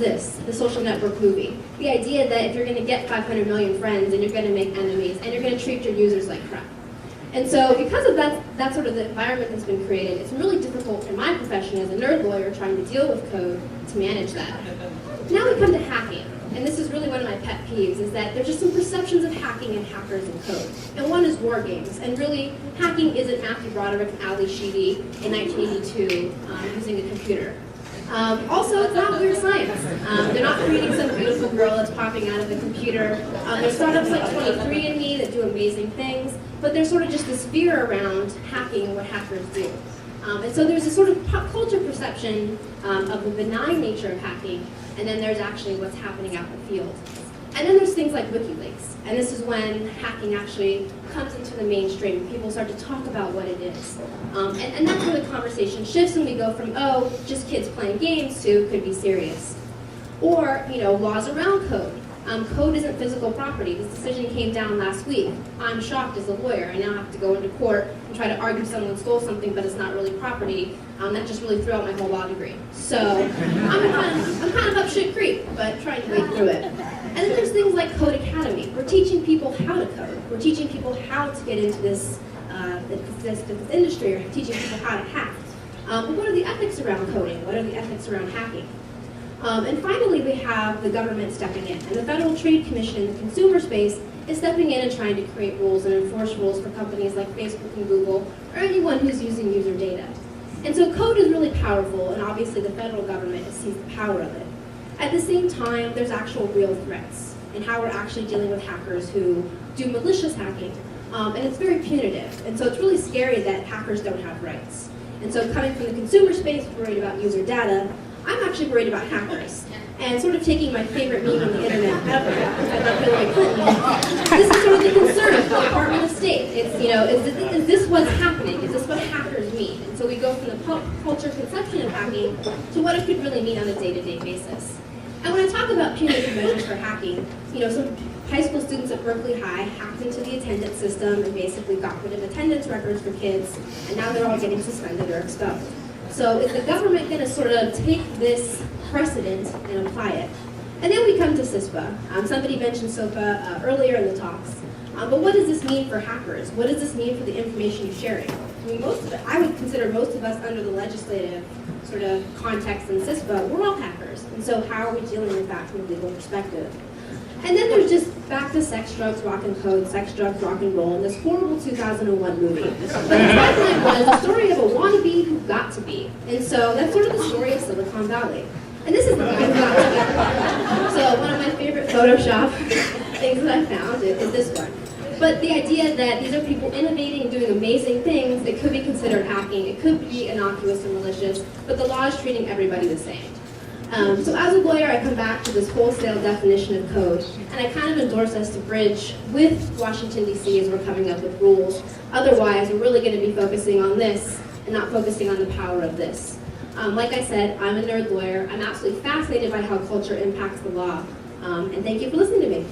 this, the social network movie. The idea that if you're going to get 500 million friends and you're going to make enemies and you're going to treat your users like crap. And so because of that sort of the environment that's been created, it's really difficult in my profession as a nerd lawyer trying to deal with code to manage that. Now we come to hacking. And this is really one of my pet peeves, is that there's just some perceptions of hacking and hackers and code. And one is war games. And really, hacking isn't Matthew Broderick and Ali Sheedy in 1982 using a computer. Also, it's not weird science. They're not creating some beautiful girl that's popping out of a computer. There's startups like 23andMe that do amazing things, but there's sort of just this fear around hacking and what hackers do. And so there's a sort of pop culture perception of the benign nature of hacking, and then there's actually what's happening out in the field. And then there's things like WikiLeaks, and this is when hacking actually comes into the mainstream. People start to talk about what it is. And that's where the conversation shifts, and we go from, oh, just kids playing games, to could be serious. Or, laws around code. Code isn't physical property. This decision came down last week. I'm shocked as a lawyer. I now have to go into court and try to argue someone stole something, but it's not really property. That just really threw out my whole law degree. So I'm kind of up shit creek, but trying to wade through it. And then there's things like Code Academy. We're teaching people how to code. We're teaching people how to get into this industry, or teaching people how to hack. But what are the ethics around coding? What are the ethics around hacking? And finally, we have the government stepping in. And the Federal Trade Commission in the consumer space is stepping in and trying to create rules and enforce rules for companies like Facebook and Google, or anyone who's using user data. And so code is really powerful, and obviously the federal government has seized the power of it. At the same time, there's actual real threats in how we're actually dealing with hackers who do malicious hacking. And it's very punitive. And so it's really scary that hackers don't have rights. And so coming from the consumer space, worried about user data, I'm actually worried about hackers. And sort of taking my favorite meme on the internet ever, I love Hillary Clinton, this is sort of the concern of the Department of State. It's, is this what's happening? Is this what hackers mean? And so we go from the pop culture conception of hacking to what it could really mean on a day-to-day basis. And when I talk about punitive measures for hacking, some high school students at Berkeley High hacked into the attendance system and basically got rid of attendance records for kids, and now they're all getting suspended or expelled. So is the government going to sort of take this precedent and apply it? And then we come to CISPA. Somebody mentioned SOPA earlier in the talks. But what does this mean for hackers? What does this mean for the information sharing? I mean, I would consider most of us under the legislative sort of context in CISPA, we're all hackers. And so how are we dealing with that from a legal perspective? And then there's just back to sex, drugs, rock and code, sex, drugs, rock and roll, and this horrible 2001 movie. But the tagline was the story of a wannabe who got to be. And so that's sort of the story of Silicon Valley. And this is the guy who got to be. So one of my favorite Photoshop things that I found is this one. But the idea that these are people innovating, doing amazing things, it could be considered hacking, it could be innocuous and malicious, but the law is treating everybody the same. So as a lawyer, I come back to this wholesale definition of code, and I kind of endorse us to bridge with Washington, D.C. as we're coming up with rules. Otherwise, we're really going to be focusing on this and not focusing on the power of this. Like I said, I'm a nerd lawyer. I'm absolutely fascinated by how culture impacts the law. And thank you for listening to me.